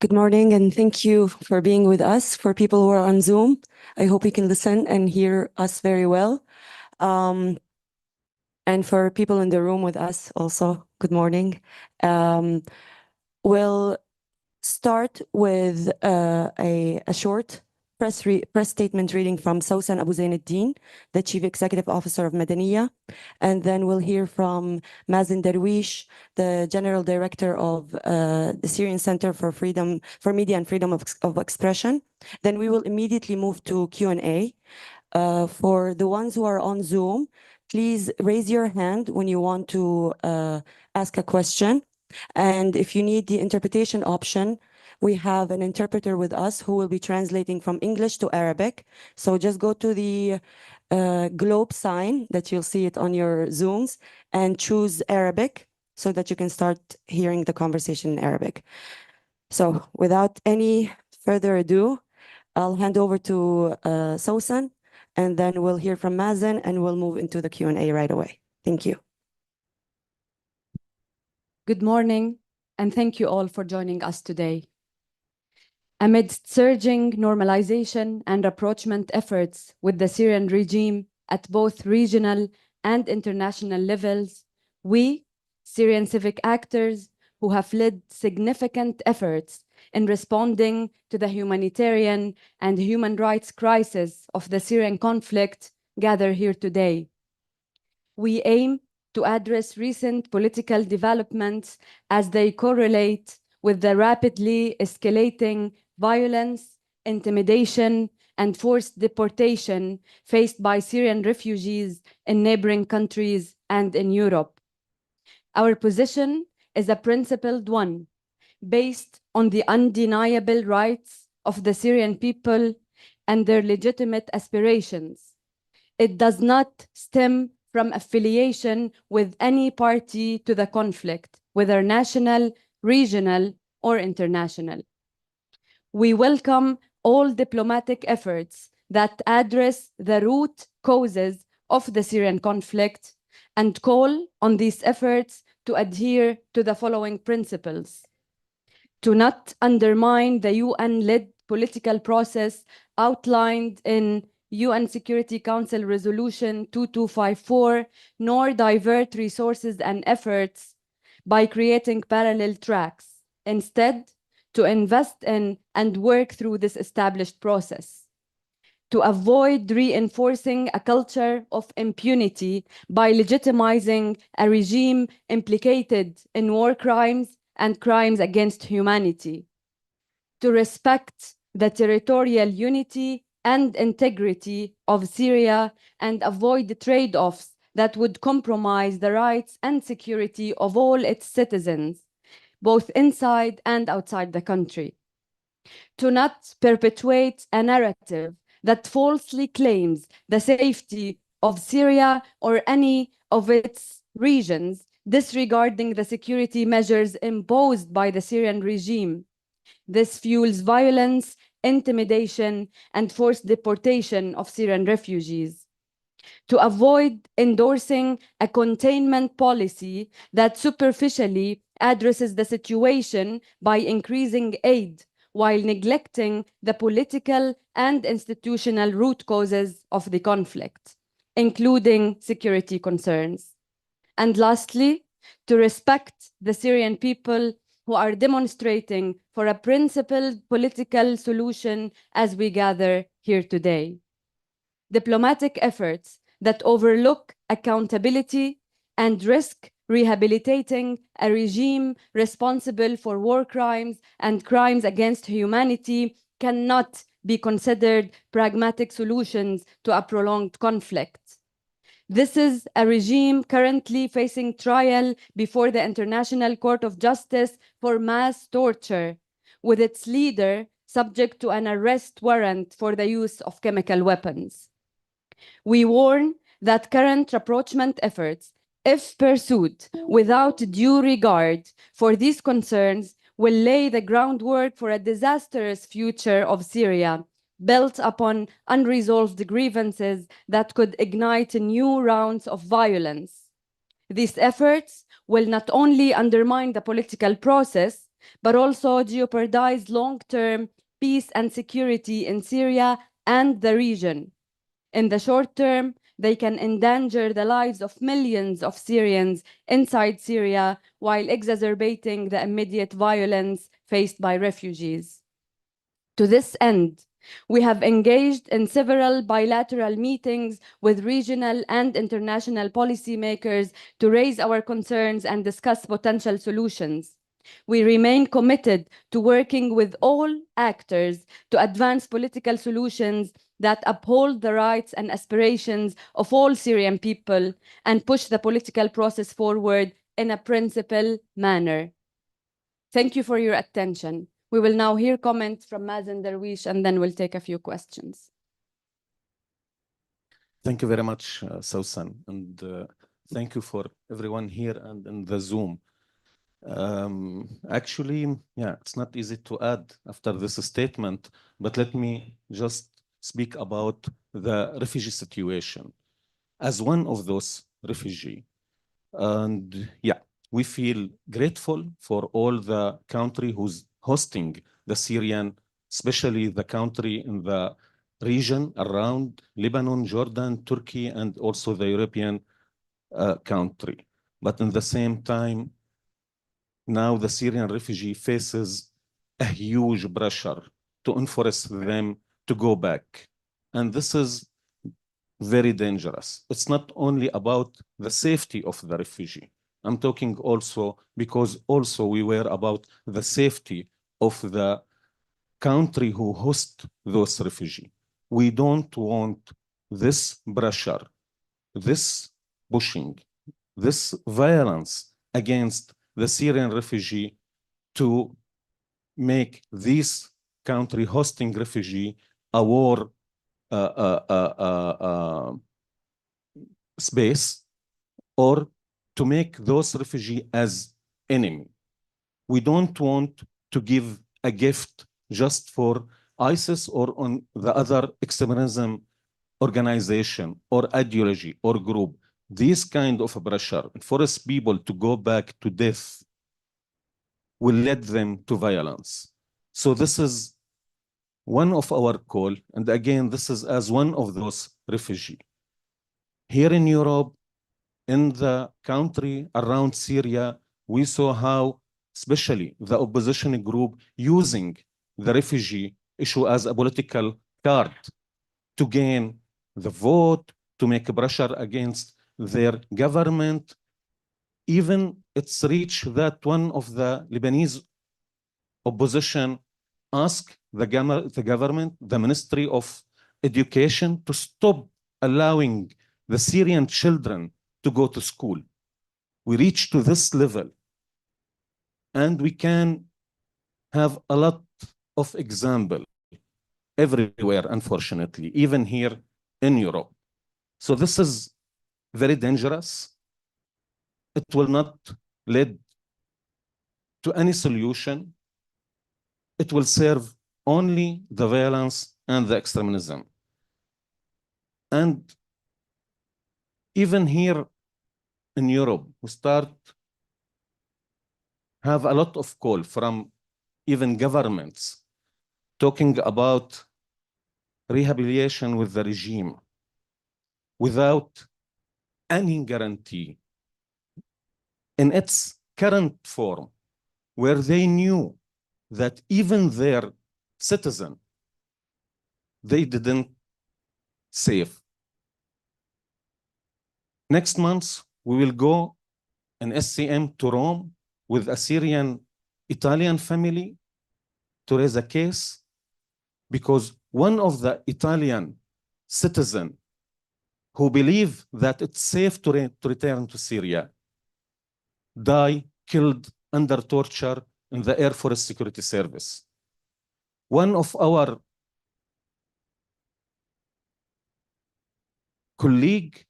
Good morning, and thank you for being with us. For people who are on Zoom, I hope you can listen and hear us very well. And for people in the room with us also, good morning. We'll start with a short press statement reading from Sawsan Abou Zainedine, the Chief Executive Officer of Madaniya. And then we'll hear from Mazen Darwish, the General Director of the Syrian Center for Media and Freedom of Expression. Then we will immediately move to Q&A. For the ones who are on Zoom, please raise your hand when you want to ask a question. And if you need the interpretation option, we have an interpreter with us who will be translating from English to Arabic. So just go to the globe sign that you'll see it on your Zooms and choose Arabic so that you can start hearing the conversation in Arabic. So without any further ado, I'll hand over to Sawsan, and then we'll hear from Mazen and we'll move into the Q&A right away. Thank you. Good morning, and thank you all for joining us today. Amidst surging normalization and rapprochement efforts with the Syrian regime at both regional and international levels, we, Syrian civic actors who have led significant efforts in responding to the humanitarian and human rights crisis of the Syrian conflict, gather here today. We aim to address recent political developments as they correlate with the rapidly escalating violence, intimidation, and forced deportation faced by Syrian refugees in neighboring countries and in Europe. Our position is a principled one, based on the undeniable rights of the Syrian people and their legitimate aspirations. It does not stem from affiliation with any party to the conflict, whether national, regional, or international. We welcome all diplomatic efforts that address the root causes of the Syrian conflict and call on these efforts to adhere to the following principles: to not undermine the UN-led political process outlined in UN Security Council Resolution 2254, nor divert resources and efforts by creating parallel tracks. Instead, to invest in and work through this established process. To avoid reinforcing a culture of impunity by legitimizing a regime implicated in war crimes and crimes against humanity. To respect the territorial unity and integrity of Syria and avoid the trade-offs that would compromise the rights and security of all its citizens, both inside and outside the country. To not perpetuate a narrative that falsely claims the safety of Syria or any of its regions, disregarding the security measures imposed by the Syrian regime. This fuels violence, intimidation, and forced deportation of Syrian refugees. To avoid endorsing a containment policy that superficially addresses the situation by increasing aid while neglecting the political and institutional root causes of the conflict, including security concerns. And lastly, to respect the Syrian people who are demonstrating for a principled political solution as we gather here today. Diplomatic efforts that overlook accountability and risk rehabilitating a regime responsible for war crimes and crimes against humanity cannot be considered pragmatic solutions to a prolonged conflict. This is a regime currently facing trial before the International Court of Justice for mass torture, with its leader subject to an arrest warrant for the use of chemical weapons. We warn that current rapprochement efforts, if pursued without due regard for these concerns, will lay the groundwork for a disastrous future of Syria, built upon unresolved grievances that could ignite new rounds of violence. These efforts will not only undermine the political process, but also jeopardize long-term peace and security in Syria and the region. In the short term, they can endanger the lives of millions of Syrians inside Syria while exacerbating the immediate violence faced by refugees. To this end, we have engaged in several bilateral meetings with regional and international policymakers to raise our concerns and discuss potential solutions. We remain committed to working with all actors to advance political solutions that uphold the rights and aspirations of all Syrian people and push the political process forward in a principled manner. Thank you for your attention. We will now hear comments from Mazen Darwish, and then we'll take a few questions. Thank you very much, Sawsan, and thank you for everyone here and in the Zoom. Actually, yeah, it's not easy to add after this statement, but let me just speak about the refugee situation as one of those refugees. And yeah, we feel grateful for all the country who's hosting the Syrian, especially the country in the region around Lebanon, Jordan, Turkey, and also the European country. But in the same time, now the Syrian refugee faces a huge pressure to enforce them to go back. And this is very dangerous. It's not only about the safety of the refugee. I'm talking also because also we were about the safety of the country who host those refugees. We don't want this pressure, this pushing, this violence against the Syrian refugee to make this country hosting refugee a war space, or to make those refugees as enemy. We don't want to give a gift just for ISIS or on the other extremism organization or ideology or group. This kind of pressure force people to go back to death will lead them to violence. So this is one of our call, and again, this is as one of those refugees. Here in Europe, in the country around Syria, we saw how, especially the opposition group, using the refugee issue as a political card to gain the vote, to make pressure against their government. Even it's reached that one of the Lebanese opposition asked the government, the Ministry of Education, to stop allowing the Syrian children to go to school. We reached to this level. And we can have a lot of examples everywhere, unfortunately, even here in Europe. So this is very dangerous. It will not lead to any solution. It will serve only the violence and the extremism. And even here in Europe, we start have a lot of call from even governments talking about rehabilitation with the regime without any guarantee in its current form, where they knew that even their citizen, they didn't save. Next month, we will go in SCM to Rome with a Syrian Italian family to raise a case because one of the Italian citizens who believe that it's safe to return to Syria died, killed under torture in the Air Force Security Service. One of our colleagues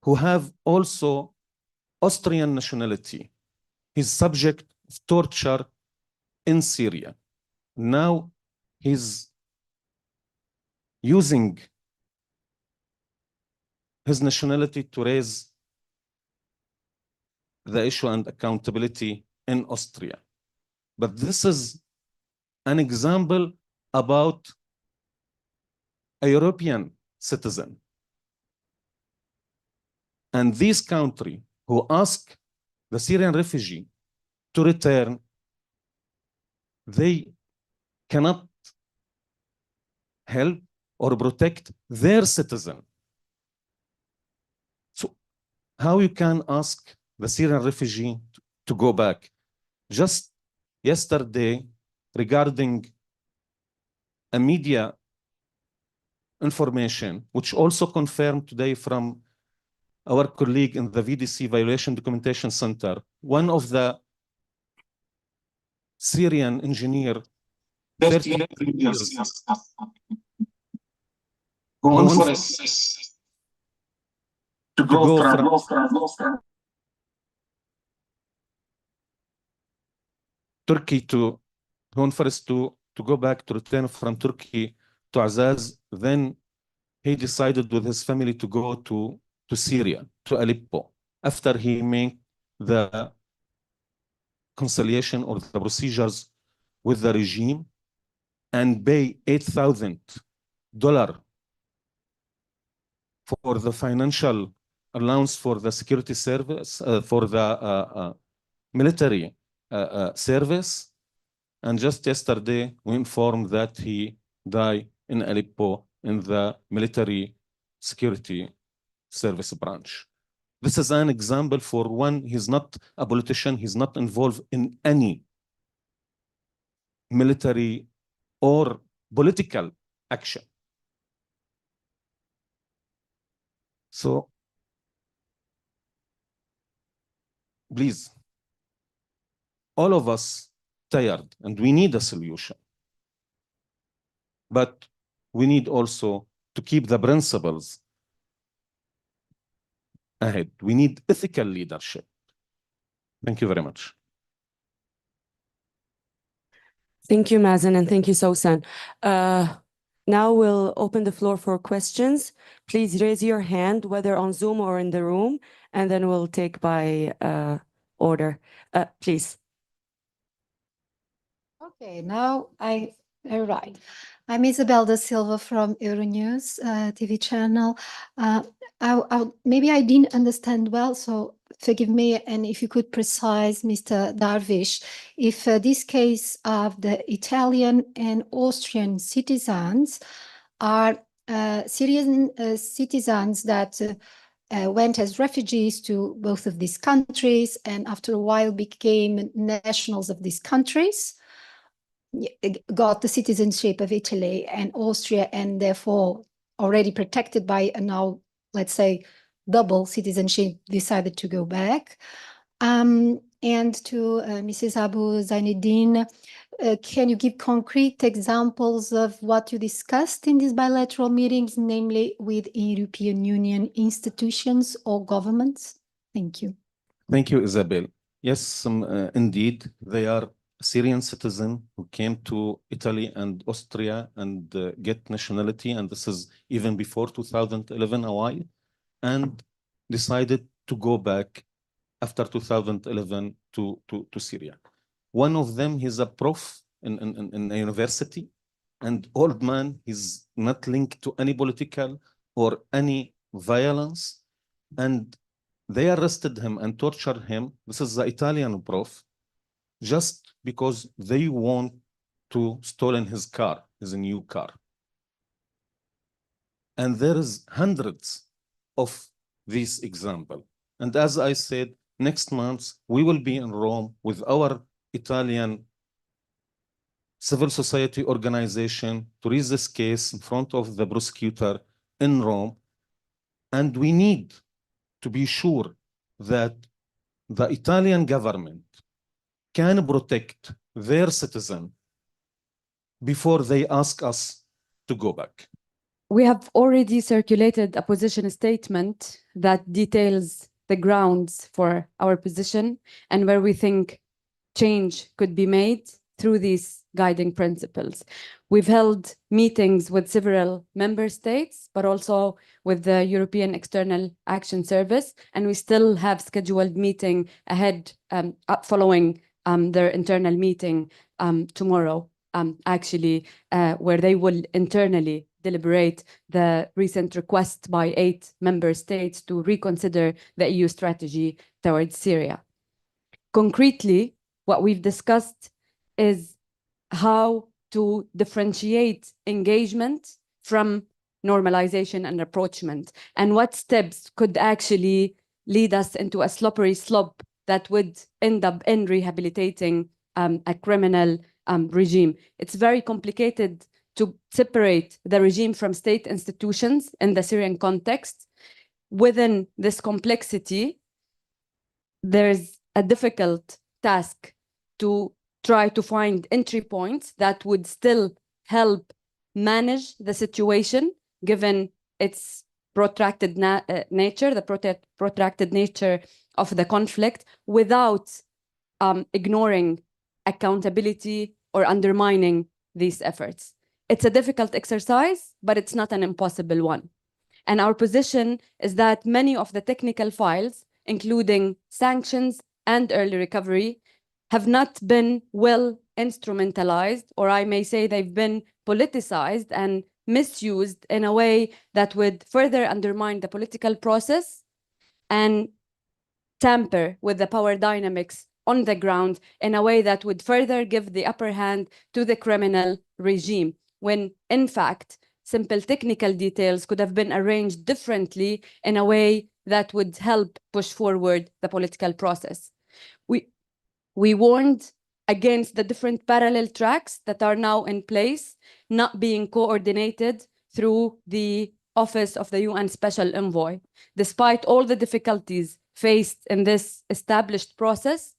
who have also Austrian nationality, he's subject to torture in Syria. Now he's using his nationality to raise the issue and accountability in Austria. But this is an example about a European citizen. And this country who ask the Syrian refugee to return, they cannot help or protect their citizen. So how you can ask the Syrian refugee to go back? Just yesterday, regarding a media information, which also confirmed today from our colleague in the VDC Violation Documentation Center, one of the Syrian engineer, 30 years, going for to go from Turkey to first to go back, to return from Turkey to Azaz. Then he decided with his family to go to Syria, to Aleppo, after he made the conciliation or the procedures with the regime and pay $8,000 for the financial allowance for the security service, for the military service. And just yesterday, we informed that he died in Aleppo in the military security service branch. This is an example for one, he's not a politician, he's not involved in any military or political action. So, please, all of us tired and we need a solution. But we need also to keep the principles ahead. We need ethical leadership. Thank you very much. Thank you, Mazen, and thank you, Sawsan. Now we'll open the floor for questions. Please raise your hand, whether on Zoom or in the room, and then we'll take by order. Please. Okay, now all right. I'm Isabel da Silva from Euronews TV channel. Maybe I didn't understand well, so forgive me, and if you could precise, Mr. Darwish, if this case of the Italian and Austrian citizens are Syrian citizens that went as refugees to both of these countries and after a while became nationals of these countries, got the citizenship of Italy and Austria, and therefore already protected by a now, let's say, double citizenship, decided to go back. And to Mrs. Abou Zainedine, can you give concrete examples of what you discussed in these bilateral meetings, namely with European Union institutions or governments? Thank you. Thank you, Isabel. Yes, indeed, they are Syrian citizen who came to Italy and Austria and get nationality, and this is even before 2011 a while, and decided to go back after 2011 to Syria. One of them, he's a prof in a university, and old man, he's not linked to any political or any violence, and they arrested him and tortured him. This is the Italian prof, just because they want to stolen his car, his new car. And there is hundreds of these examples. And as I said, next month, we will be in Rome with our Italian civil society organization to raise this case in front of the prosecutor in Rome. And we need to be sure that the Italian government can protect their citizen before they ask us to go back. We have already circulated a position statement that details the grounds for our position and where we think change could be made through these guiding principles. We've held meetings with several member states, but also with the European External Action Service, and we still have scheduled meeting ahead following their internal meeting tomorrow, actually, where they will internally deliberate the recent request by 8 member states to reconsider the EU strategy towards Syria. Concretely, what we've discussed is how to differentiate engagement from normalization and rapprochement, and what steps could actually lead us into a slippery slope that would end up in rehabilitating a criminal regime. It's very complicated to separate the regime from state institutions in the Syrian context. Within this complexity, there's a difficult task to try to find entry points that would still help manage the situation, given its protracted nature, the protracted nature of the conflict, without ignoring accountability or undermining these efforts. It's a difficult exercise, but it's not an impossible one. And our position is that many of the technical files, including sanctions and early recovery, have not been well instrumentalized, or I may say they've been politicized and misused in a way that would further undermine the political process and tamper with the power dynamics on the ground in a way that would further give the upper hand to the criminal regime, when in fact simple technical details could have been arranged differently in a way that would help push forward the political process. We warned against the different parallel tracks that are now in place, not being coordinated through the Office of the UN Special Envoy. Despite all the difficulties faced in this established process,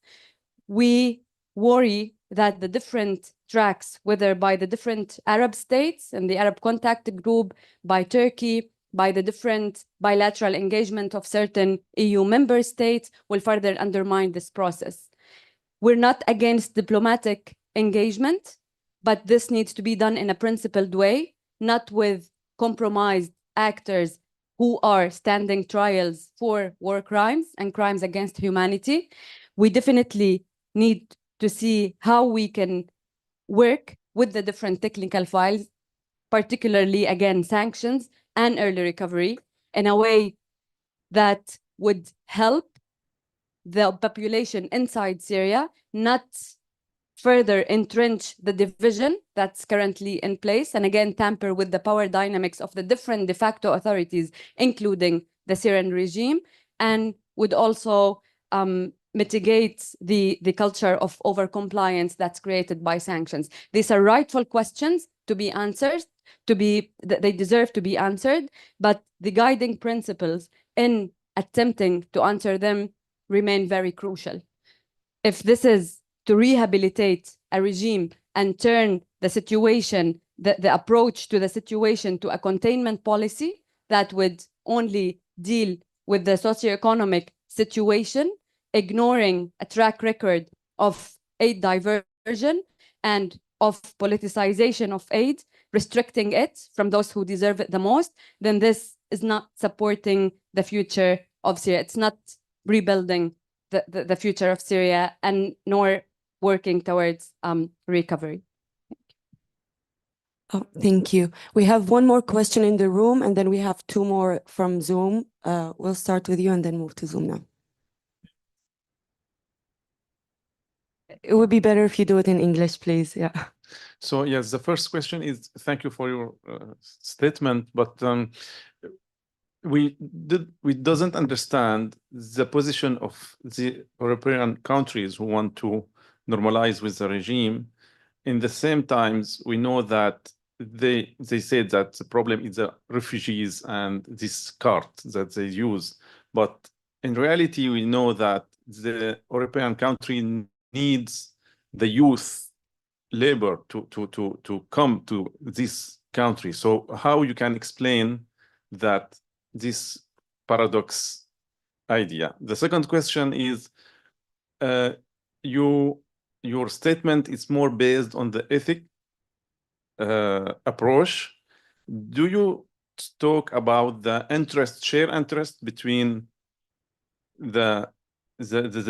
we worry that the different tracks, whether by the different Arab states and the Arab Contact Group, by Turkey, by the different bilateral engagement of certain EU member states, will further undermine this process. We're not against diplomatic engagement, but this needs to be done in a principled way, not with compromised actors who are standing trials for war crimes and crimes against humanity. We definitely need to see how we can work with the different technical files, particularly, again, sanctions and early recovery, in a way that would help the population inside Syria not further entrench the division that's currently in place, and again tamper with the power dynamics of the different de facto authorities, including the Syrian regime, and would also mitigate the culture of overcompliance that's created by sanctions. These are rightful questions to be answered, they deserve to be answered, but the guiding principles in attempting to answer them remain very crucial. If this is to rehabilitate a regime and turn the situation, the approach to the situation, to a containment policy that would only deal with the socioeconomic situation, ignoring a track record of aid diversion and of politicization of aid, restricting it from those who deserve it the most, then this is not supporting the future of Syria. It's not rebuilding the future of Syria, and nor working towards recovery. Oh, thank you. We have one more question in the room, and then we have 2 more from Zoom. We'll start with you and then move to Zoom now. It would be better if you do it in English, please. Yeah. So yes, the first question is, thank you for your statement, but we doesn't understand the position of the European countries who want to normalize with the regime. In the same times, we know that they said that the problem is the refugees and this cart that they use. But in reality, we know that the European country needs the youth labor to come to this country. So how you can explain that this paradox idea? The second question is, your statement is more based on the ethic approach. Do you talk about the shared interest between the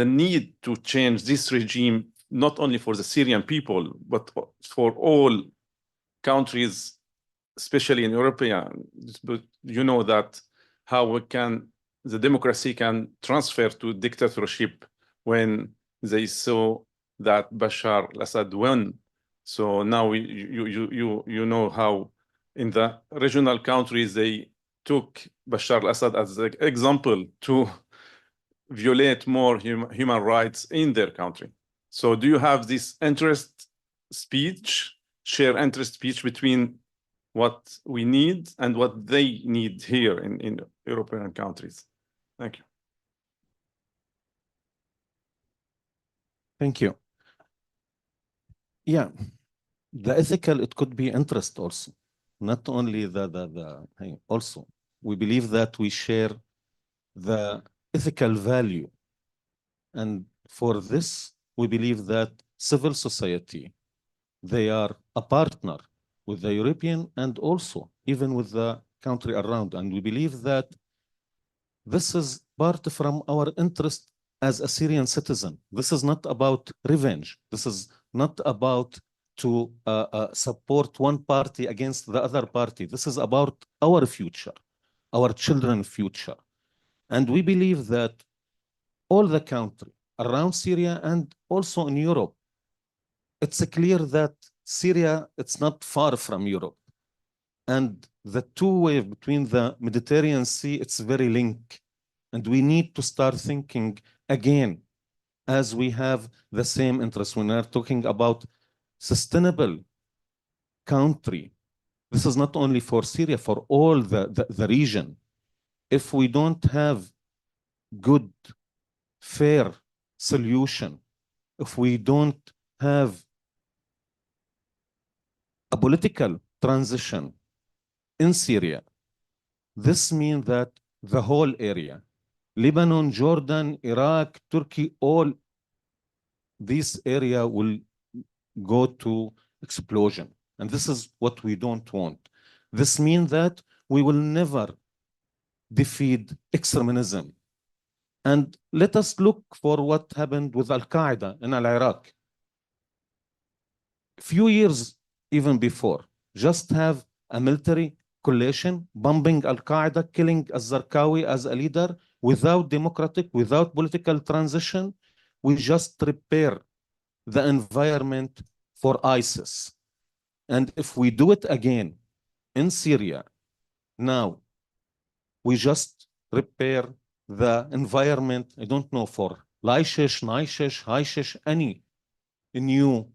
need to change this regime not only for the Syrian people, but for all countries, especially in European. But you know that how the democracy can transfer to dictatorship when they saw that Bashar al-Assad won. So now you know how in the regional countries they took Bashar al-Assad as an example to violate more human rights in their country. So do you have this share interest speech between what we need and what they need here in European countries? Thank you. Thank you. Yeah, the ethical, it could be interest also, not only also. We believe that we share the ethical value. And for this, we believe that civil society, they are a partner with the European and also even with the country around. And we believe that this is part from our interest as a Syrian citizen. This is not about revenge. This is not about to support one party against the other party. This is about our future, our children's future. And we believe that all the country around Syria and also in Europe, it's clear that Syria, it's not far from Europe. And the two way between the Mediterranean Sea, it's very linked. And we need to start thinking again, as we have the same interest when we're talking about sustainable country. This is not only for Syria, for all the region. If we don't have good, fair solution, if we don't have a political transition in Syria, this means that the whole area, Lebanon, Jordan, Iraq, Turkey, all this area will go to explosion. And this is what we don't want. This means that we will never defeat extremism. And let us look for what happened with Al-Qaeda in Iraq. Few years even before, just have a military coalition bombing Al-Qaeda, killing al-Zarqawi as a leader without democratic, without political transition. We just prepare the environment for ISIS. And if we do it again in Syria, now we just prepare the environment, I don't know, for Laishish, Naishish, Haishish, any new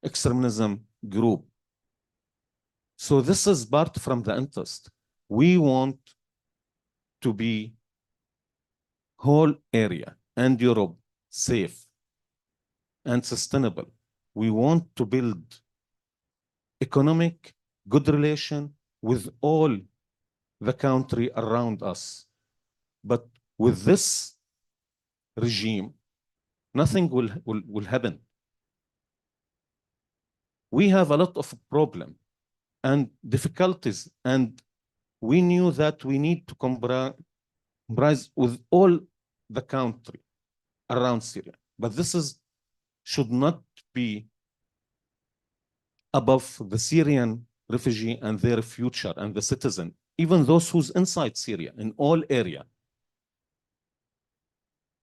extremism group. So this is part from the interest. We want to be whole area and Europe safe and sustainable. We want to build economic good relation with all the country around us. But with this regime, nothing will happen. We have a lot of problem and difficulties, and we knew that we need to comprise with all the country around Syria. But this should not be above the Syrian refugee and their future and the citizen, even those who's inside Syria, in all area.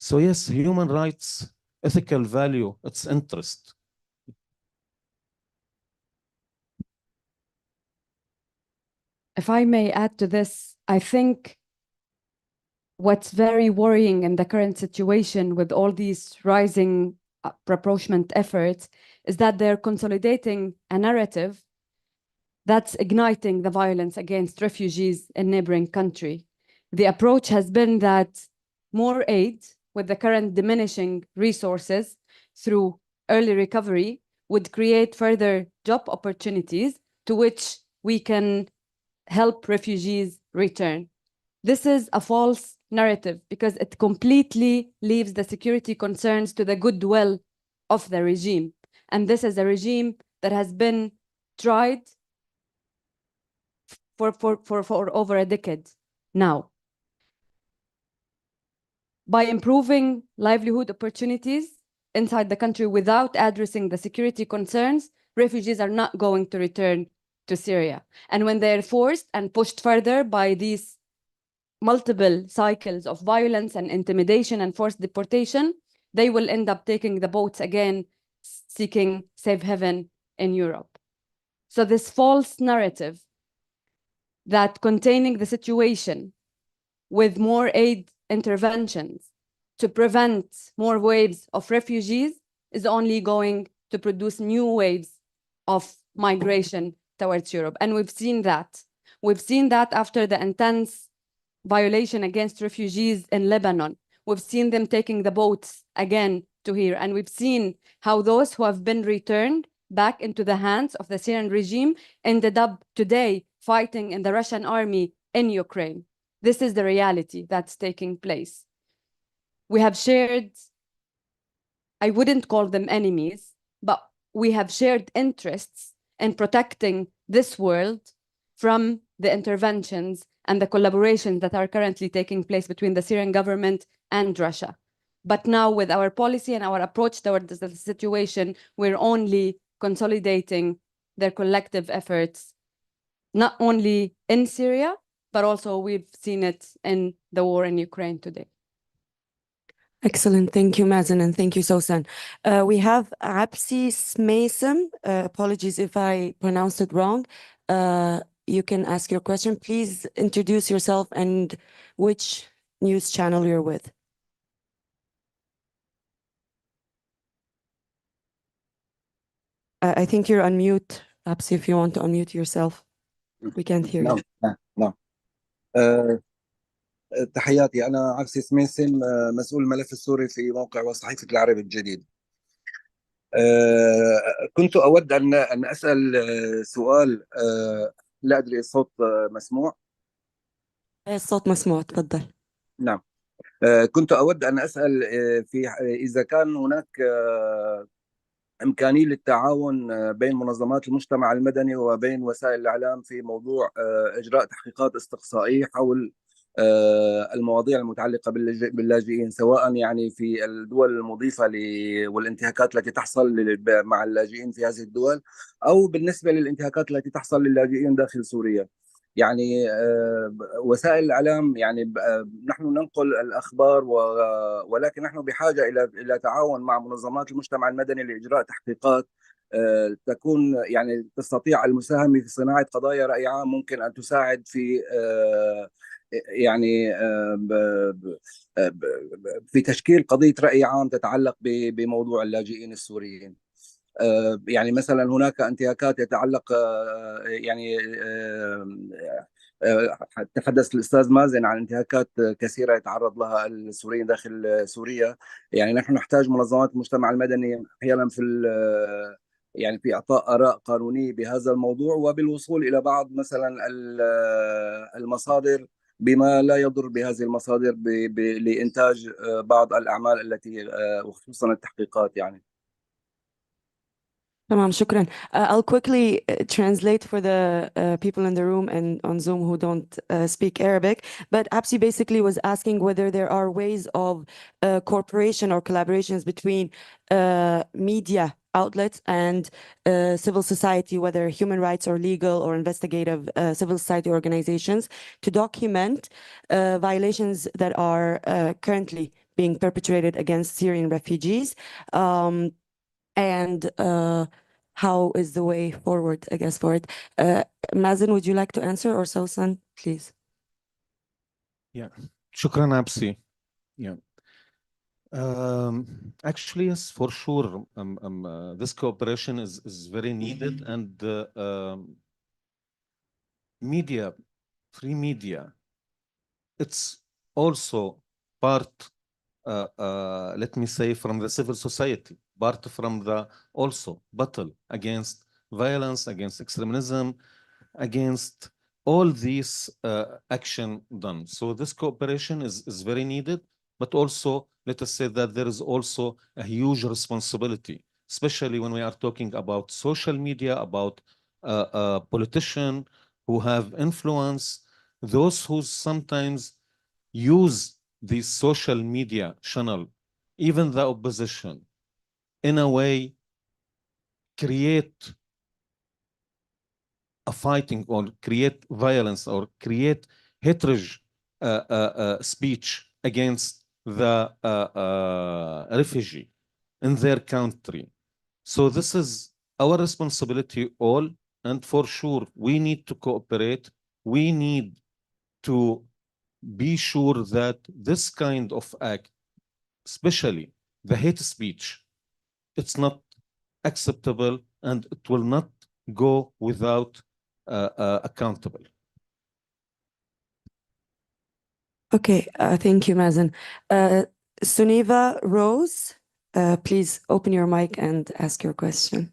So yes, human rights, ethical value, it's interest. If I may add to this, I think what's very worrying in the current situation with all these rising rapprochement efforts is that they're consolidating a narrative that's igniting the violence against refugees in neighboring country. The approach has been that more aid with the current diminishing resources through early recovery would create further job opportunities to which we can help refugees return. This is a false narrative because it completely leaves the security concerns to the goodwill of the regime. And this is a regime that has been tried for over a decade now. By improving livelihood opportunities inside the country without addressing the security concerns, refugees are not going to return to Syria. And when they're forced and pushed further by these multiple cycles of violence and intimidation and forced deportation, they will end up taking the boats again, seeking safe haven in Europe. So this false narrative that containing the situation with more aid interventions to prevent more waves of refugees is only going to produce new waves of migration towards Europe. And we've seen that. We've seen that after the intense violation against refugees in Lebanon. We've seen them taking the boats again to here. And we've seen how those who have been returned back into the hands of the Syrian regime ended up today fighting in the Russian army in Ukraine. This is the reality that's taking place. We have shared, I wouldn't call them enemies, but we have shared interests in protecting this world from the interventions and the collaborations that are currently taking place between the Syrian government and Russia. But now with our policy and our approach towards the situation, we're only consolidating their collective efforts, not only in Syria, but also we've seen it in the war in Ukraine today. Excellent. Thank you, Mazen, and thank you, Sawsan. We have Absi Smaysem. Apologies if I pronounced it wrong. You can ask your question. Please introduce yourself and which news channel you're with. I think you're on mute, Absi, if you want to unmute yourself. We can't hear you. نعم. تحياتي، أنا عبسي سميسم، مسؤول الملف السوري في موقع وصحيفة العرب الجديد. كنت أود أن أسأل سؤال. لا أدري الصوت مسموع؟ الصوت مسموع، تفضل. نعم. كنت أود أن أسأل إذا كان هناك إمكانية للتعاون بين منظمات المجتمع المدني وبين وسائل الإعلام في موضوع إجراء تحقيقات استقصائية حول المواضيع المتعلقة باللاجئين، سواء يعني في الدول المضيفة والانتهاكات التي تحصل مع اللاجئين في هذه الدول، أو بالنسبة للانتهاكات التي تحصل للاجئين داخل سوريا. يعني وسائل الإعلام، يعني نحن ننقل الأخبار ولكن نحن بحاجة إلى تعاون مع منظمات المجتمع المدني لإجراء تحقيقات تكون يعني تستطيع المساهمة في صناعة قضايا رأي عام ممكن أن تساعد في يعني في تشكيل قضية رأي عام تتعلق بموضوع اللاجئين السوريين. يعني مثلا هناك انتهاكات يتعلق يعني تحدث الأستاذ مازن عن انتهاكات كثيرة يتعرض لها السوريين داخل سوريا. يعني نحن نحتاج منظمات المجتمع المدني أحيانا يعني في إعطاء آراء قانونية بهذا الموضوع، وبالوصول إلى بعض مثلا المصادر بما لا يضر بهذه المصادر لإنتاج بعض الأعمال التي وخصوصا التحقيقات يعني. Tamam, shukran. I'll quickly translate for the people in the room and on Zoom who don't speak Arabic. But Absi basically was asking whether there are ways of cooperation or collaborations between media outlets and civil society, whether human rights or legal or investigative civil society organizations, to document violations that are currently being perpetrated against Syrian refugees. And how is the way forward, I guess, for it? Mazen, would you like to answer, or Sawsan, please? Yeah, shukran, Absi. Yeah. Actually, yes, for sure. This cooperation is very needed, and media, free media, it's also part, let me say, from the civil society, part from the also battle against violence, against extremism, against all these action done. So this cooperation is very needed, but also let us say that there is also a huge responsibility, especially when we are talking about social media, about politicians who have influence, those who sometimes use these social media channel, even the opposition, in a way, create a fighting or create violence or create hatred speech against the refugee in their country. So this is our responsibility all, and for sure we need to cooperate. We need to be sure that this kind of act, especially the hate speech, it's not acceptable and it will not go without accountable. Okay, thank you, Mazen. Suneva Rose, please open your mic and ask your question.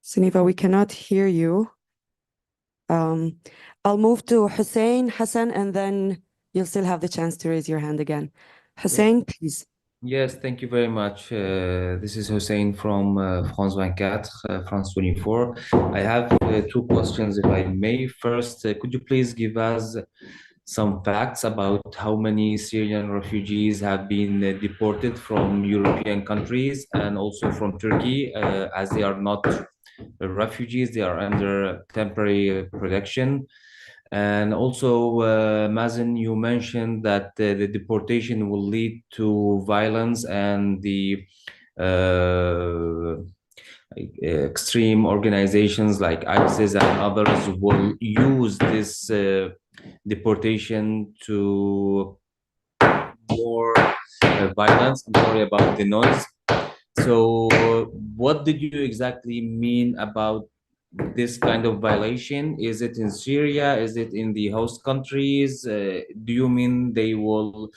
Suneva, we cannot hear you. I'll move to Hussein, Hassan, and then you'll still have the chance to raise your hand again. Hussein, please. Yes, thank you very much. This is Hussein from France 24, France 24. I have two questions, if I may. First, could you please give us some facts about how many Syrian refugees have been deported from European countries and also from Turkey, as they are not refugees, they are under temporary protection. And also, Mazen, you mentioned that the deportation will lead to violence and the extreme organizations like ISIS and others will use this deportation to more violence. I'm sorry about the noise. So what did you exactly mean about this kind of violation? Is it in Syria? Is it in the host countries? Do you mean they will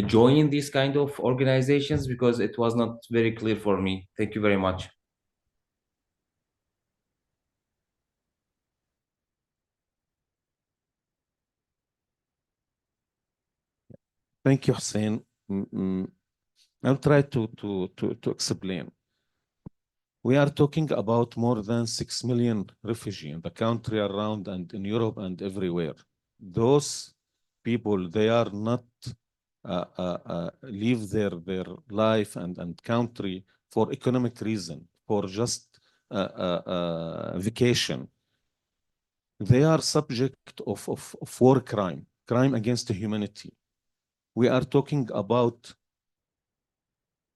join these kind of organizations? Because it was not very clear for me. Thank you very much. Thank you, Hussein. I'll try to explain. We are talking about more than 6 million refugees in the country around and in Europe and everywhere. Those people, they are not leave their life and country for economic reason, for just vacation. They are subject of war crime against humanity. We are talking about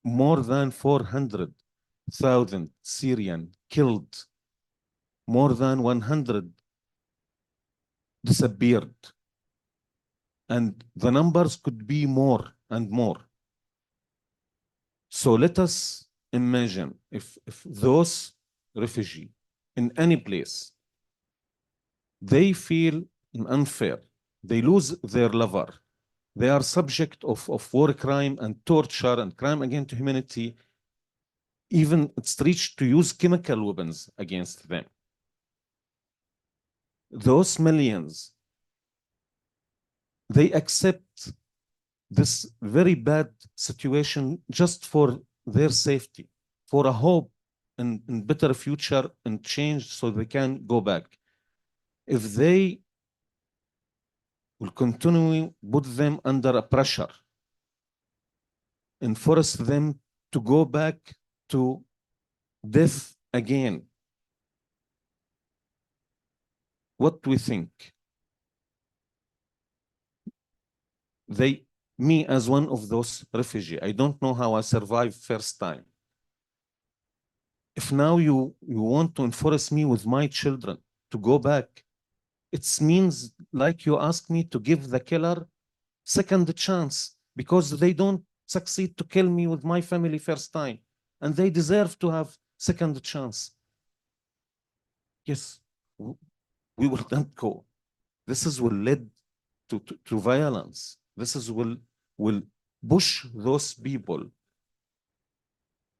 more than 400,000 Syrian killed, more than 100 disappeared. And the numbers could be more and more. So let us imagine if those refugees in any place, they feel unfair, they lose their lover, they are subject of war crime and torture and crime against humanity, even it's reached to use chemical weapons against them. Those millions, they accept this very bad situation just for their safety, for a hope in better future and change so they can go back. If they will continue put them under a pressure and force them to go back to death again, what do we think? Me as one of those refugees, I don't know how I survived first time. If now you want to enforce me with my children to go back, it means like you ask me to give the killer second chance because they don't succeed to kill me with my family first time, and they deserve to have second chance. Yes, we will not go. This is will lead to violence. This is will push those people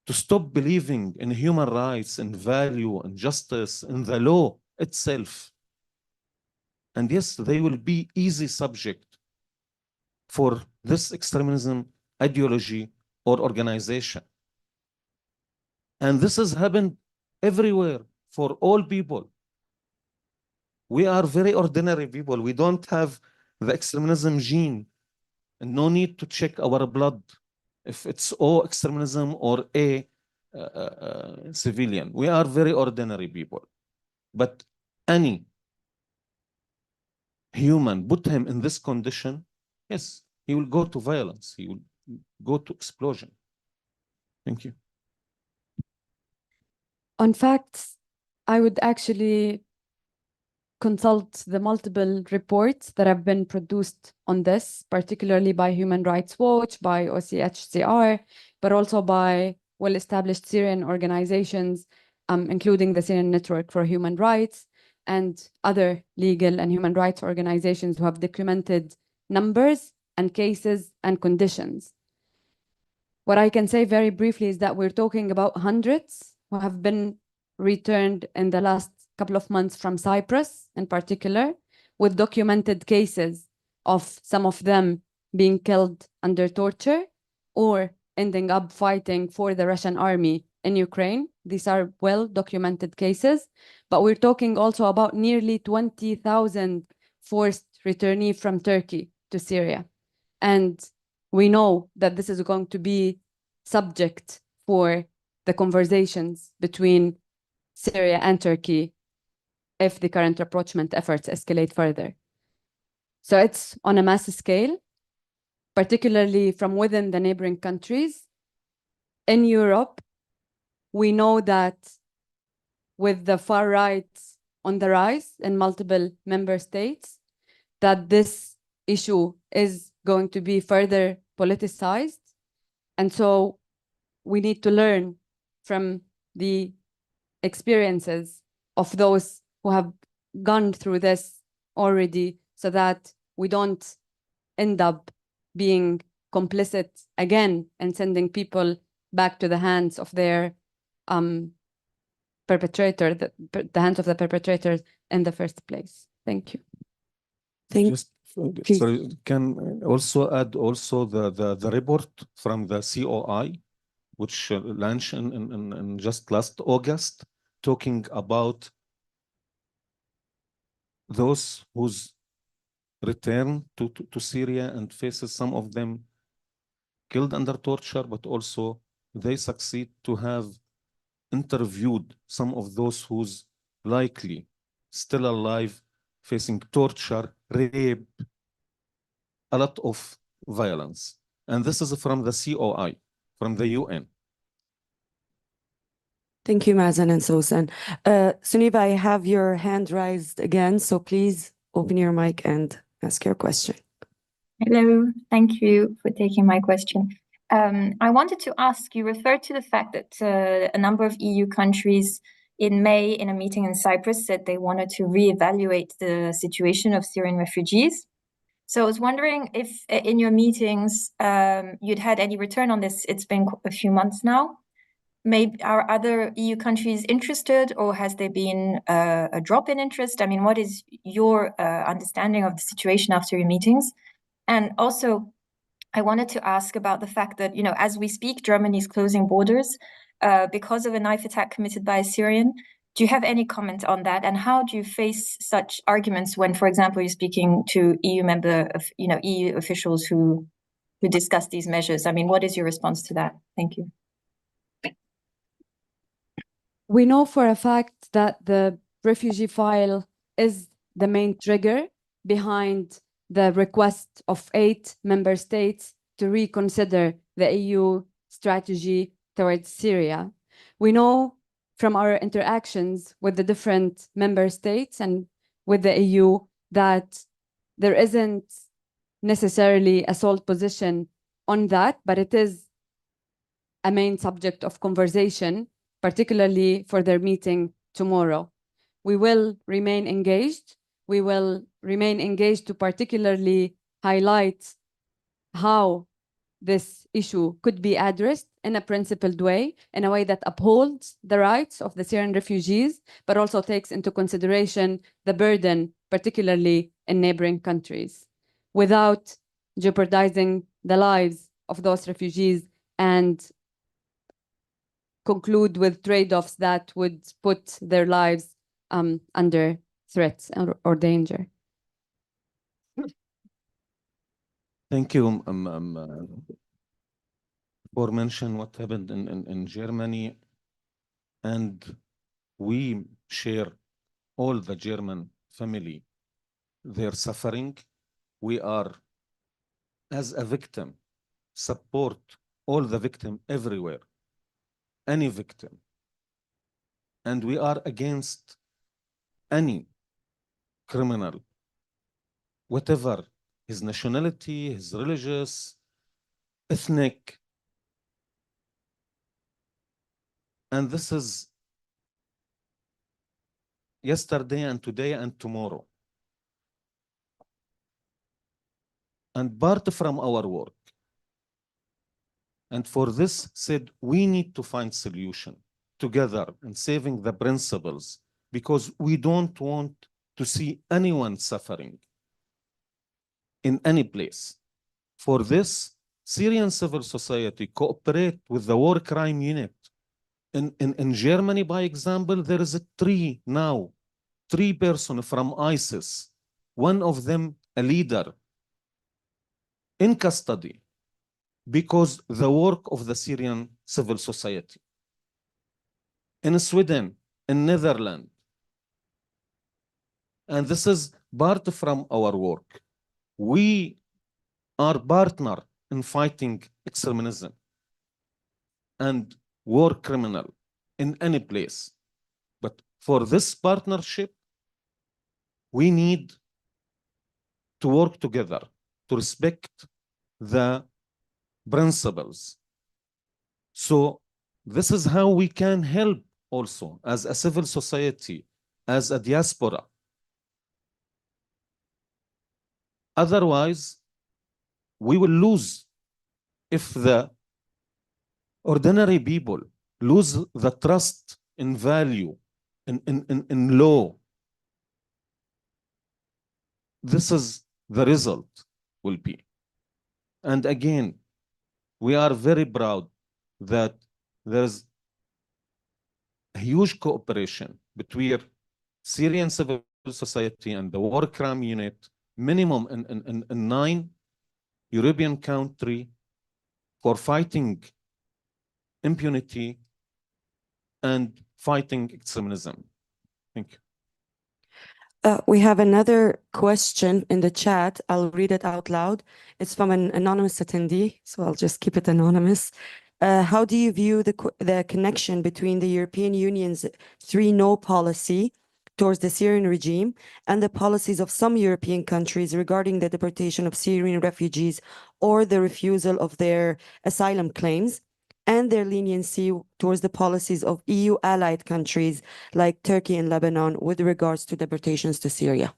to stop believing in human rights and value and justice and the law itself. And yes, they will be easy subject for this extremism ideology or organization. And this has happened everywhere for all people. We are very ordinary people. We don't have the extremism gene, and no need to check our blood if it's O extremism or A civilian. We are very ordinary people. But any human, put him in this condition, yes, he will go to violence. He will go to explosion. Thank you. On facts, I would actually consult the multiple reports that have been produced on this, particularly by Human Rights Watch, by OCHCR, but also by well-established Syrian organizations, including the Syrian Network for Human Rights and other legal and human rights organizations who have documented numbers and cases and conditions. What I can say very briefly is that we're talking about hundreds who have been returned in the last couple of months from Cyprus in particular, with documented cases of some of them being killed under torture or ending up fighting for the Russian army in Ukraine. These are well-documented cases, but we're talking also about nearly 20,000 forced returnees from Turkey to Syria. And we know that this is going to be subject for the conversations between Syria and Turkey if the current rapprochement efforts escalate further. So it's on a mass scale, particularly from within the neighboring countries. In Europe, we know that with the far right on the rise in multiple member states, that this issue is going to be further politicized. And so we need to learn from the experiences of those who have gone through this already, so that we don't end up being complicit again and sending people back to the hands of their perpetrator, the hands of the perpetrators in the first place. Thank you. Just, sorry, can also add also the report from the COI, which launched in just last August, talking about those who's return to Syria and faces, some of them killed under torture, but also they succeed to have interviewed some of those who's likely still alive, facing torture, rape, a lot of violence. And this is from the COI, from the UN. Thank you, Mazen and Sawsan. Suniba, I have your hand raised again, so please open your mic and ask your question. Hello, thank you for taking my question. I wanted to ask, you referred to the fact that a number of EU countries in May in a meeting in Cyprus said they wanted to reevaluate the situation of Syrian refugees. So I was wondering if in your meetings you'd had any return on this. It's been a few months now. Maybe are other EU countries interested, or has there been a drop in interest? I mean, what is your understanding of the situation after your meetings? And also, I wanted to ask about the fact that, you know, as we speak, Germany is closing borders because of a knife attack committed by a Syrian. Do you have any comment on that? And how do you face such arguments when, for example, you're speaking to EU officials who discuss these measures? I mean, what is your response to that? Thank you. We know for a fact that the refugee file is the main trigger behind the request of 8 member states to reconsider the EU strategy towards Syria. We know from our interactions with the different member states and with the EU that there isn't necessarily a sole position on that, but it is a main subject of conversation, particularly for their meeting tomorrow. We will remain engaged. We will remain engaged to particularly highlight how this issue could be addressed in a principled way, in a way that upholds the rights of the Syrian refugees, but also takes into consideration the burden, particularly in neighboring countries, without jeopardizing the lives of those refugees and conclude with trade-offs that would put their lives under threats or danger. Thank you for mentioning what happened in Germany, and we share all the German family, their suffering. We are, as a victim, support all the victim everywhere, any victim. And we are against any criminal, whatever his nationality, his religious, ethnic. And this is yesterday and today and tomorrow. And part from our work. And for this said, we need to find solution together in saving the principles, because we don't want to see anyone suffering in any place. For this, Syrian civil society cooperate with the war crime unit. In Germany, by example, there is three persons from ISIS, one of them a leader, in custody because the work of the Syrian civil society. In Sweden, in Netherlands, and this is part from our work. We are partner in fighting extremism and war criminal in any place. But for this partnership, we need to work together to respect the principles. So this is how we can help also as a civil society, as a diaspora. Otherwise, we will lose if the ordinary people lose the trust in value, in law. This is the result will be. And again, we are very proud that there's a huge cooperation between Syrian civil society and the war crime unit, minimum in 9 European countries, for fighting impunity and fighting extremism. Thank you. We have another question in the chat. I'll read it out loud. It's from an anonymous attendee, so I'll just keep it anonymous. How do you view the connection between the European Union's 3-no policy towards the Syrian regime and the policies of some European countries regarding the deportation of Syrian refugees or the refusal of their asylum claims, and their leniency towards the policies of EU allied countries like Turkey and Lebanon with regards to deportations to Syria?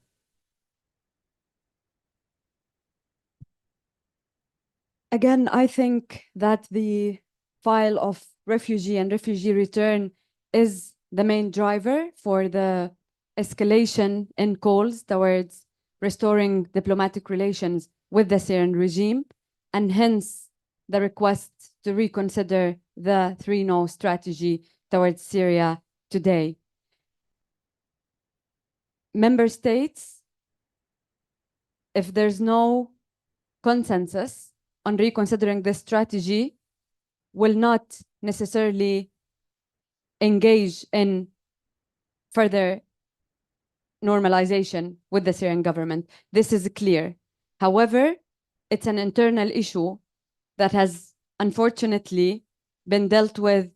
Again, I think that the file of refugee and refugee return is the main driver for the escalation in calls towards restoring diplomatic relations with the Syrian regime, and hence the request to reconsider the 3-no strategy towards Syria today. Member states, if there's no consensus on reconsidering this strategy, will not necessarily engage in further normalization with the Syrian government. This is clear. However, it's an internal issue that has unfortunately been dealt with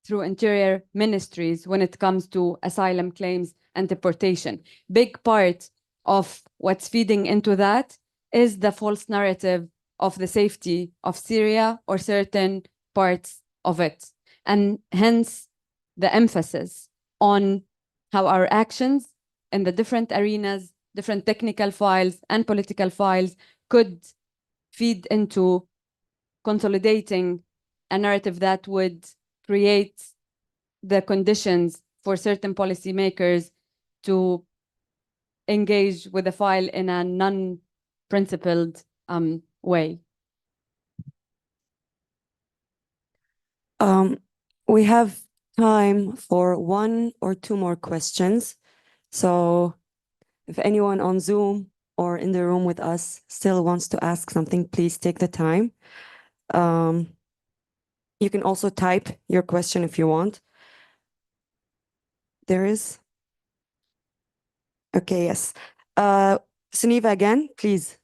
through interior ministries when it comes to asylum claims and deportation. Big part of what's feeding into that is the false narrative of the safety of Syria or certain parts of it. And hence the emphasis on how our actions in the different arenas, different technical files and political files could feed into consolidating a narrative that would create the conditions for certain policymakers to engage with the file in a non-principled way. We have time for 1 or 2 more questions. So If anyone on Zoom or in the room with us still wants to ask something, please take the time. You can also type your question if you want. There is. Okay, yes. Sunniva again, please.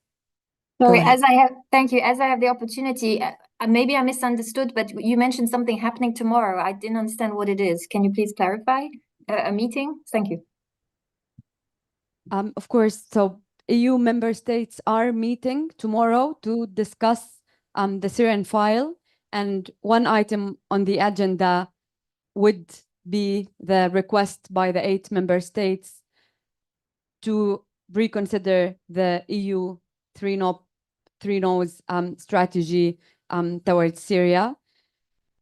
Sorry, ahead. thank you. As I have the opportunity, maybe I misunderstood, but you mentioned something happening tomorrow. I didn't understand what it is. Can you please clarify? A meeting? Thank you. Of course, so EU member states are meeting tomorrow to discuss the Syrian file, and one item on the agenda would be the request by the 8 member states to reconsider the EU three no's strategy towards Syria.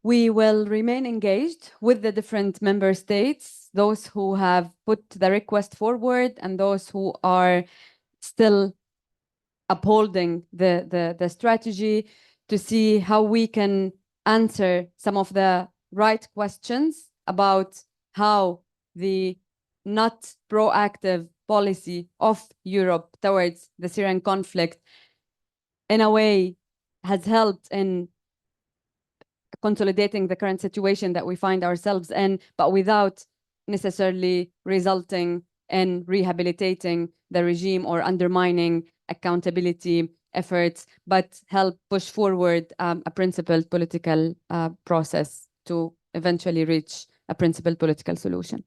We will remain engaged with the different member states, those who have put the request forward and those who are still upholding the strategy, to see how we can answer some of the right questions about how the not proactive policy of Europe towards the Syrian conflict in a way has helped in consolidating the current situation that we find ourselves in, but without necessarily resulting in rehabilitating the regime or undermining accountability efforts, but help push forward a principled political process to eventually reach a principled political solution.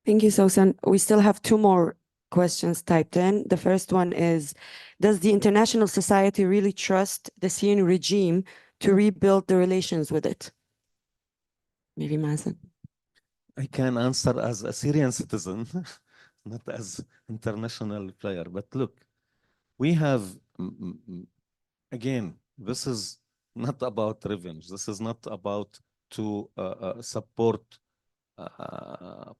Thank you, Sawsan. We still have 2 more questions typed in. The first one is, does the international society really trust the Syrian regime to rebuild the relations with it? Maybe Mazen. I can answer as a Syrian citizen, not as international player. But look, we have, again, this is not about revenge. This is not about to support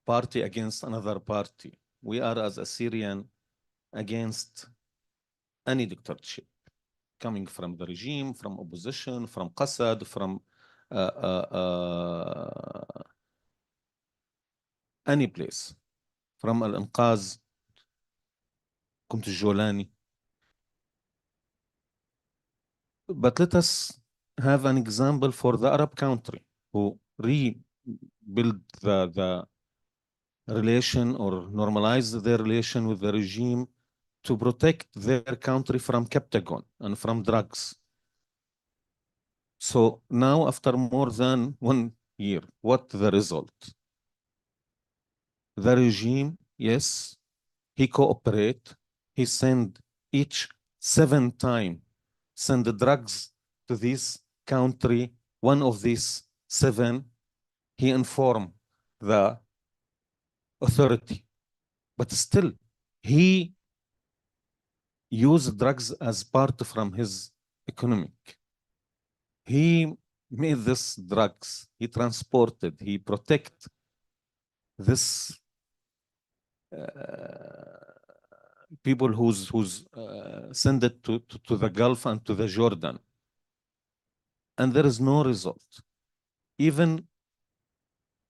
party against another party. We are, as a Syrian, against any dictatorship coming from the regime, from opposition, from Assad, from any place, from Al-Inqaz, Kumt al-Jolani. But let us have an example for the Arab country who rebuild the relation or normalize their relation with the regime to protect their country from Captagon and from drugs. So now, after more than 1 year, what the result? The regime, yes, he cooperate, he send each 7 times, send the drugs to this country. One of these 7, he inform the authority, but still he used drugs as part from his economic. He made this drugs, he transported, he protect this people who's send it to the Gulf and to the Jordan, and there is no result. Even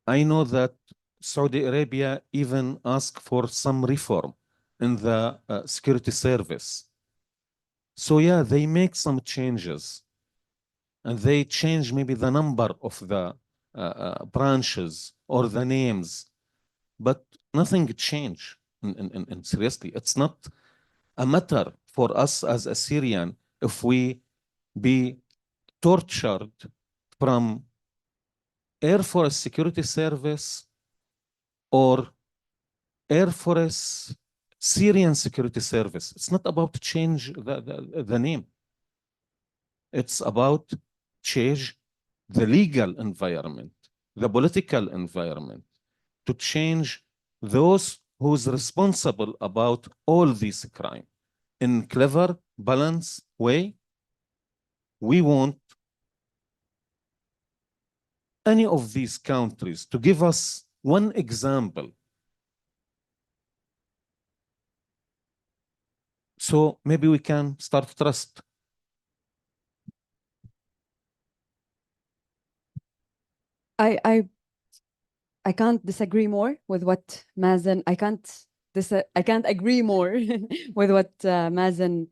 I know that Saudi Arabia even asked for some reform in the security service. So yeah, they make some changes, and they change maybe the number of the branches or the names, but nothing changed. And seriously, it's not a matter for us as a Syrian if we be tortured from Air Force Security Service or Air Force Syrian Security Service. It's not about change the name. It's about change the legal environment, the political environment, to change those who's responsible about all these crimes. In clever, balanced way, we want any of these countries to give us one example. So maybe we can start trust. I I can't disagree more with what Mazen. I can't agree more with what Mazen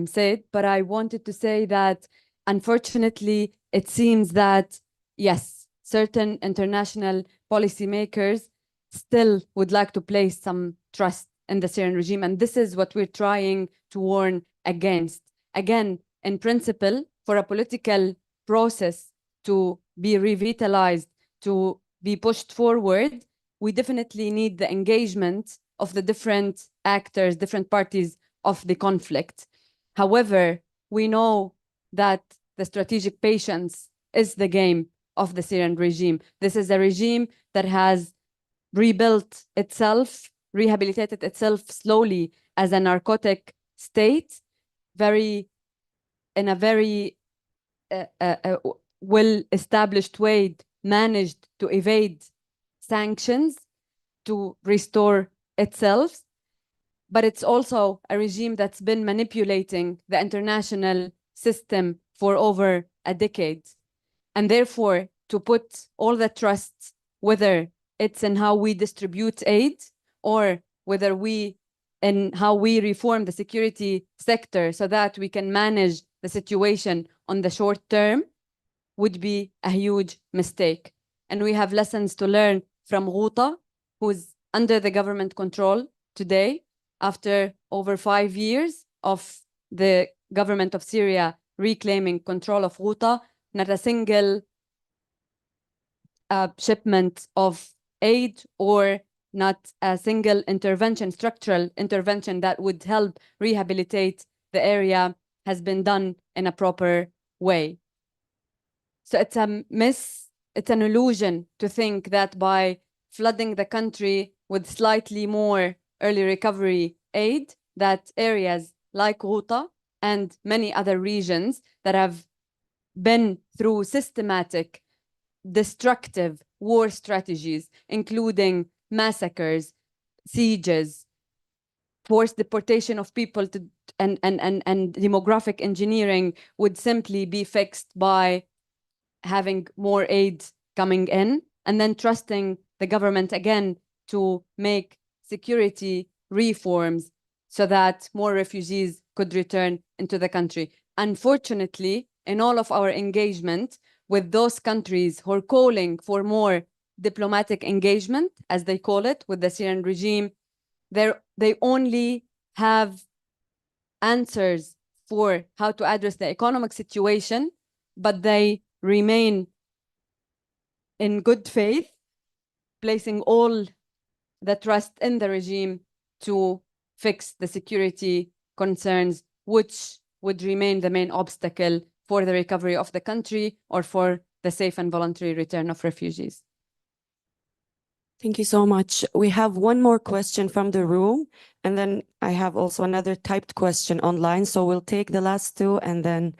said. But I wanted to say that unfortunately, it seems that yes, certain international policymakers still would like to place some trust in the Syrian regime, and this is what we're trying to warn against. Again, in principle, for a political process to be revitalized, to be pushed forward, we definitely need the engagement of the different actors, different parties of the conflict. However, we know that the strategic patience is the game of the Syrian regime. This is a regime that has rebuilt itself, rehabilitated itself slowly as a narcotic state, in a very well-established way, managed to evade sanctions to restore itself. But it's also a regime that's been manipulating the international system for over a decade. And therefore, to put all the trust, whether it's in how we distribute aid or whether in how we reform the security sector so that we can manage the situation on the short term, would be a huge mistake. And we have lessons to learn from Ghouta, who's under the government control today, after over 5 years of the government of Syria reclaiming control of Ghouta. Not a single shipment of aid or not a single intervention, structural intervention that would help rehabilitate the area has been done in a proper way. So it's an illusion to think that by flooding the country with slightly more early recovery aid, that areas like Ghouta and many other regions that have been through systematic, destructive war strategies, including massacres, sieges, forced deportation of people and demographic engineering, would simply be fixed by having more aid coming in and then trusting the government again to make security reforms so that more refugees could return into the country. Unfortunately, in all of our engagement with those countries who are calling for more diplomatic engagement, as they call it, with the Syrian regime, they only have answers for how to address the economic situation, but they remain in good faith, placing all the trust in the regime to fix the security concerns, which would remain the main obstacle for the recovery of the country or for the safe and voluntary return of refugees. Thank you so much. We have one more question from the room, and then I have also another typed question online. So we'll take the last two and then,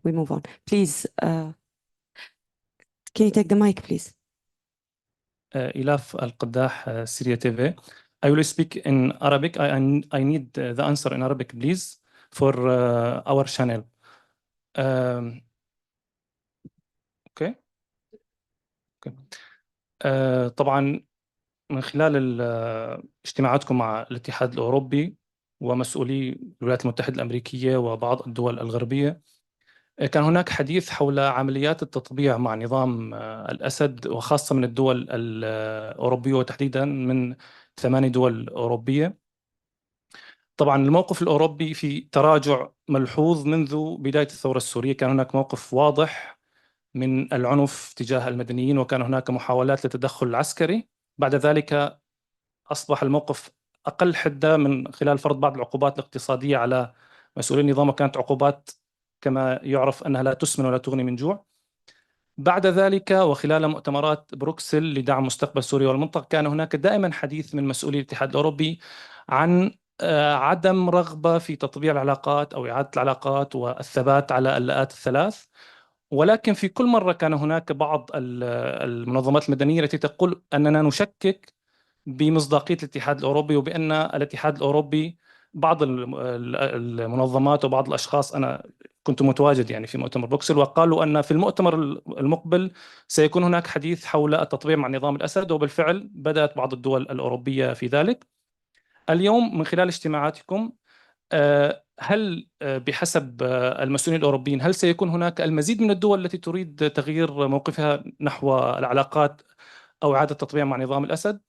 we move on. Please, can you take the mic, please? Ilaf Al-Qaddah, Syria TV. I will speak in Arabic. I need the answer in Arabic, please, for our channel. Okay. طبعا من خلال اجتماعاتكم مع الاتحاد الأوروبي ومسؤولي الولايات المتحدة الأمريكية وبعض الدول الغربية، كان هناك حديث حول عمليات التطبيع مع نظام الأسد، وخاصة من الدول الأوروبية وتحديدا من 8 دول أوروبية. طبعا الموقف الأوروبي في تراجع ملحوظ منذ بداية الثورة السورية. كان هناك موقف واضح من العنف تجاه المدنيين، وكان هناك محاولات للتدخل العسكري. بعد ذلك أصبح الموقف أقل حدة من خلال فرض بعض العقوبات الاقتصادية على مسؤولي النظام، وكانت عقوبات كما يعرف أنها لا تسمن ولا تغني من جوع. بعد ذلك وخلال مؤتمرات بروكسل لدعم مستقبل سوريا والمنطقة، كان هناك دائما حديث من مسؤولي الاتحاد الأوروبي عن عدم رغبة في تطبيع العلاقات أو إعادة العلاقات والثبات على اللاءات الثلاث. ولكن في كل مرة كان هناك بعض المنظمات المدنية التي تقول أننا نشكك بمصداقية الاتحاد الأوروبي، وبأن الاتحاد الأوروبي بعض المنظمات وبعض الأشخاص، أنا كنت متواجد يعني في مؤتمر بروكسل، وقالوا أن في المؤتمر المقبل سيكون هناك حديث حول التطبيع مع نظام الأسد، وبالفعل بدأت بعض الدول الأوروبية في ذلك. اليوم من خلال اجتماعاتكم هل بحسب المسؤولين الأوروبيين هل سيكون هناك المزيد من الدول التي تريد تغيير موقفها نحو العلاقات أو إعادة التطبيع مع نظام الأسد؟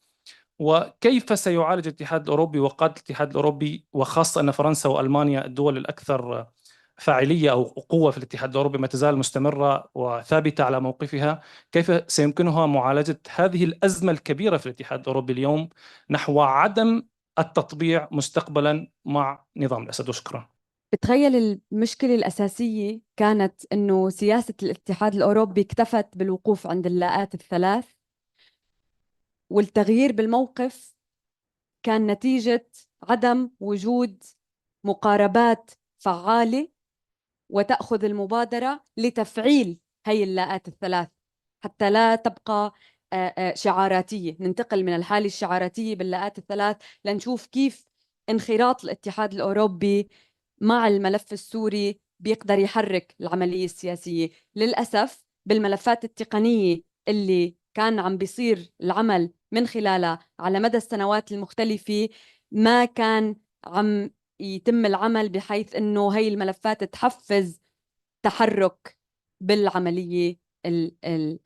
وكيف سيعالج الاتحاد الأوروبي وقادة الاتحاد الأوروبي، وخاصة أن فرنسا وألمانيا الدول الأكثر فاعلية أو قوة في الاتحاد الأوروبي ما تزال مستمرة وثابتة على موقفها، كيف سيمكنها معالجة هذه الأزمة الكبيرة في الاتحاد الأوروبي اليوم نحو عدم التطبيع مستقبلا مع نظام الأسد؟ وشكرا. بتخيل المشكلة الأساسية كانت أنه سياسة الاتحاد الأوروبي اكتفت بالوقوف عند اللاءات الثلاث، والتغيير بالموقف كان نتيجة عدم وجود مقاربات فعالة وتأخذ المبادرة لتفعيل هي اللاءات الثلاث، حتى لا تبقى شعاراتية. ننتقل من الحالة الشعاراتية باللاءات الثلاث لنشوف كيف انخراط الاتحاد الأوروبي مع الملف السوري بيقدر يحرك العملية السياسية. للأسف بالملفات التقنية اللي كان عم بيصير العمل من خلالها على مدى السنوات المختلفة، ما كان عم يتم العمل بحيث أنه هي الملفات تحفز تحرك بالعملية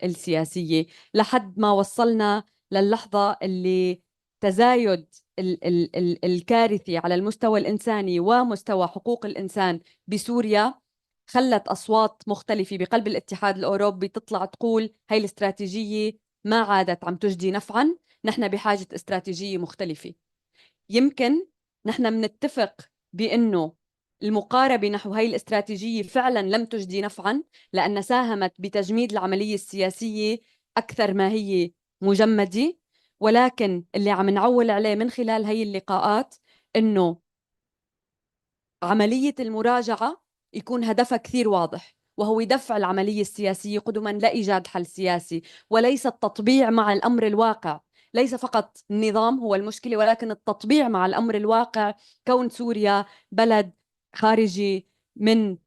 السياسية، لحد ما وصلنا للحظة اللي تزايد الكارثي على المستوى الإنساني ومستوى حقوق الإنسان بسوريا خلت أصوات مختلفة بقلب الاتحاد الأوروبي تطلع تقول هاي الاستراتيجية ما عادت عم تجدي نفعا، نحن بحاجة استراتيجية مختلفة. يمكن نحن منتفق بأنه المقاربة نحو هاي الاستراتيجية فعلا لم تجدي نفعا، لأن ساهمت بتجميد العملية السياسية أكثر ما هي مجمدة. ولكن اللي عم نعول عليه من خلال هاي اللقاءات إنه عملية المراجعة يكون هدفها كثير واضح، وهو دفع العملية السياسية قدما لإيجاد حل سياسي، وليس التطبيع مع الأمر الواقع. ليس فقط النظام هو المشكلة، ولكن التطبيع مع الأمر الواقع. كون سوريا بلد خارجي من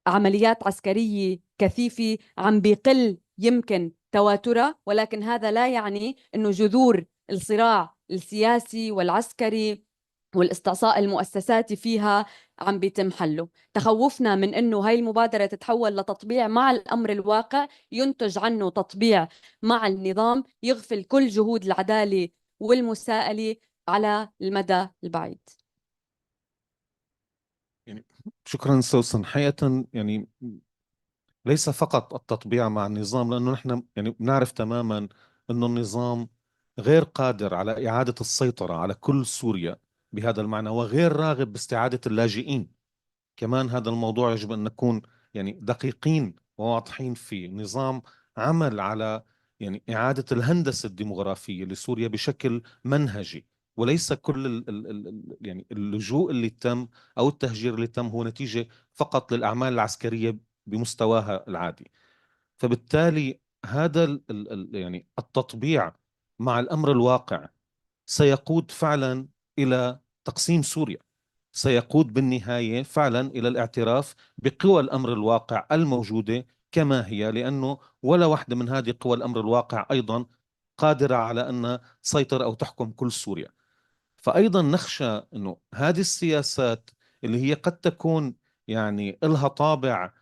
عمليات عسكرية كثيفة عم بيقل يمكن تواترها، ولكن هذا لا يعني أنه جذور الصراع السياسي والعسكري والاستعصاء المؤسساتي فيها عم بيتم حله. تخوفنا من أنه هاي المبادرة تتحول لتطبيع مع الأمر الواقع ينتج عنه تطبيع مع النظام يغفل كل جهود العدالة والمساءلة على المدى البعيد. يعني شكرا سوسن. حقيقة يعني ليس فقط التطبيع مع النظام، لأنه نحن يعني بنعرف تماما أنه النظام غير قادر على إعادة السيطرة على كل سوريا بهذا المعنى، وغير راغب باستعادة اللاجئين. كمان هذا الموضوع يجب أن نكون يعني دقيقين وواضحين فيه. نظام عمل على يعني إعادة الهندسة الديمغرافية لسوريا بشكل منهجي، وليس كل يعني اللجوء اللي تم أو التهجير اللي تم هو نتيجة فقط للأعمال العسكرية بمستواها العادي. فبالتالي هذا يعني التطبيع مع الأمر الواقع سيقود فعلا إلى تقسيم سوريا، سيقود بالنهاية فعلا إلى الاعتراف بقوى الأمر الواقع الموجودة كما هي، لأنه ولا واحدة من هذه قوى الأمر الواقع أيضا قادرة على أن تسيطر أو تحكم كل سوريا. فأيضا نخشى أنه هذه السياسات اللي هي قد تكون يعني لها طابع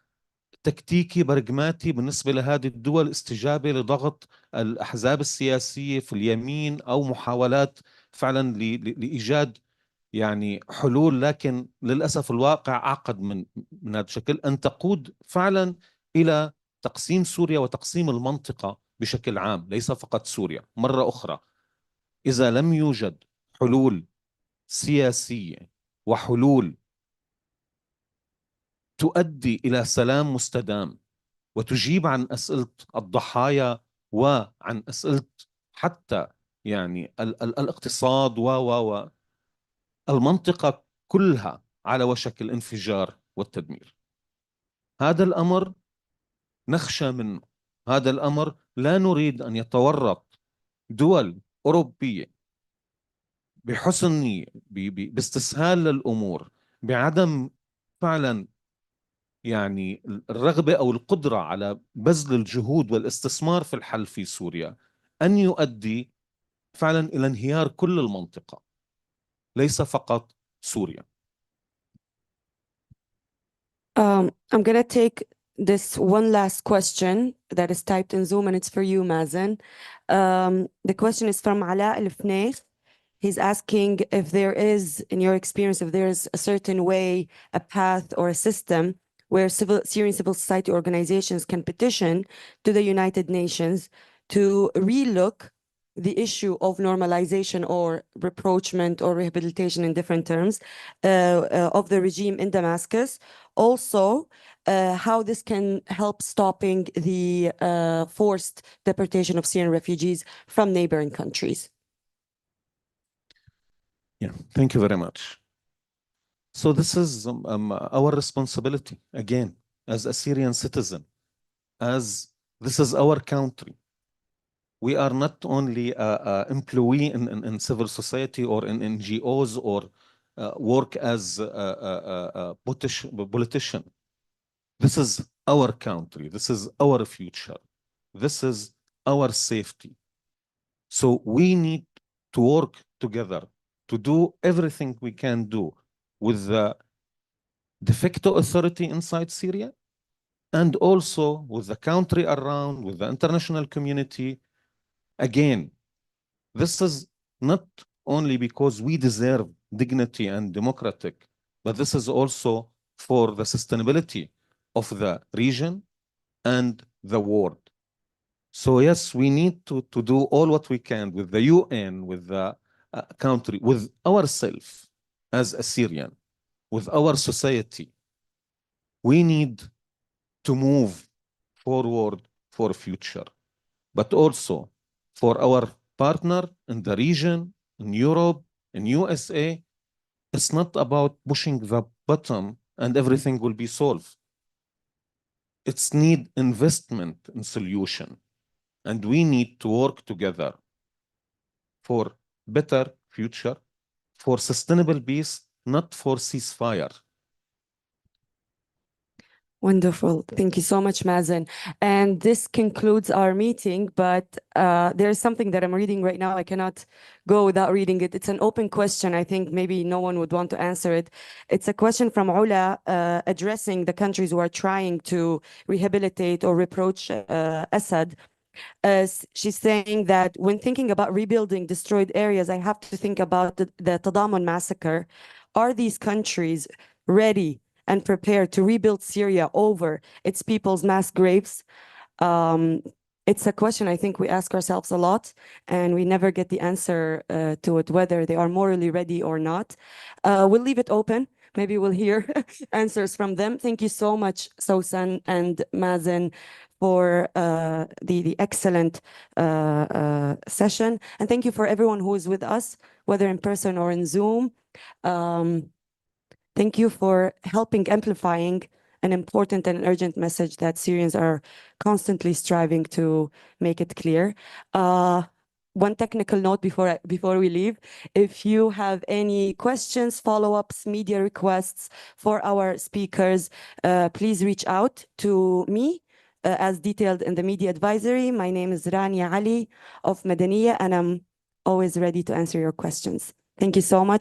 تكتيكي برغماتي بالنسبة لهذه الدول، استجابة لضغط الأحزاب السياسية في اليمين أو محاولات فعلا لإيجاد يعني حلول، لكن للأسف الواقع أعقد من هذا الشكل، أن تقود فعلا إلى تقسيم سوريا وتقسيم المنطقة بشكل عام، ليس فقط سوريا. مرة أخرى، إذا لم يوجد حلول سياسية وحلول تؤدي إلى سلام مستدام وتجيب عن أسئلة الضحايا وعن أسئلة حتى يعني الاقتصاد و المنطقة كلها على وشك الانفجار والتدمير. هذا الأمر نخشى منه، هذا الأمر لا نريد أن يتورط دول أوروبية بحسن نية باستسهال للأمور، بعدم فعلا يعني الرغبة أو القدرة على بذل الجهود والاستثمار في الحل في سوريا أن يؤدي فعلا إلى انهيار كل المنطقة، ليس فقط سوريا. I'm going to take this one last question that is typed in Zoom, and it's for you, Mazen. The question is from Ala El-Fnaif. He's asking if there is, in your experience, if there is a certain way, a path or a system where Syrian civil society organizations can petition to the United Nations to relook the issue of normalization or rapprochement or rehabilitation in different terms of the regime in Damascus. Also, how this can help stopping the forced deportation of Syrian refugees from neighboring countries. Yeah, thank you very much. So this is our responsibility, again, as a Syrian citizen, as this is our country. We are not only an employee in civil society or in NGOs or work as a politician. This is our country. This is our future. This is our safety. So we need to work together to do everything we can do with the de facto authority inside Syria and also with the country around, with the international community. Again, this is not only because we deserve dignity and democratic, but this is also for the sustainability of the region and the world. So yes, we need to do all what we can with the UN, with the country, with ourselves as a Syrian, with our society. We need to move forward for future, but also for our partner in the region, in Europe, in USA. It's not about pushing the button and everything will be solved. It's need investment in solution. And we need to work together for better future, for sustainable peace, not for ceasefire. Wonderful. Thank you so much, Mazen. And this concludes our meeting, but there's something that I'm reading right now. I cannot go without reading it. It's an open question. I think maybe no one would want to answer it. It's a question from Ula addressing the countries who are trying to rehabilitate or reproach Assad. She's saying that when thinking about rebuilding destroyed areas, I have to think about the Tadamun massacre. Are these countries ready and prepared to rebuild Syria over its people's mass graves? It's a question I think we ask ourselves a lot, and we never get the answer to it, whether they are morally ready or not. We'll leave it open. Maybe we'll hear answers from them. Thank you so much, Sawsan and Mazen, for the excellent session. And thank you for everyone who is with us, whether in person or in Zoom. Thank you for helping amplifying an important and urgent message that Syrians are constantly striving to make it clear. One technical note before we leave: if you have any questions, follow-ups, media requests for our speakers, please reach out to me as detailed in the media advisory. My name is Rania Ali of Madaniya, and I'm always ready to answer your questions. Thank you so much.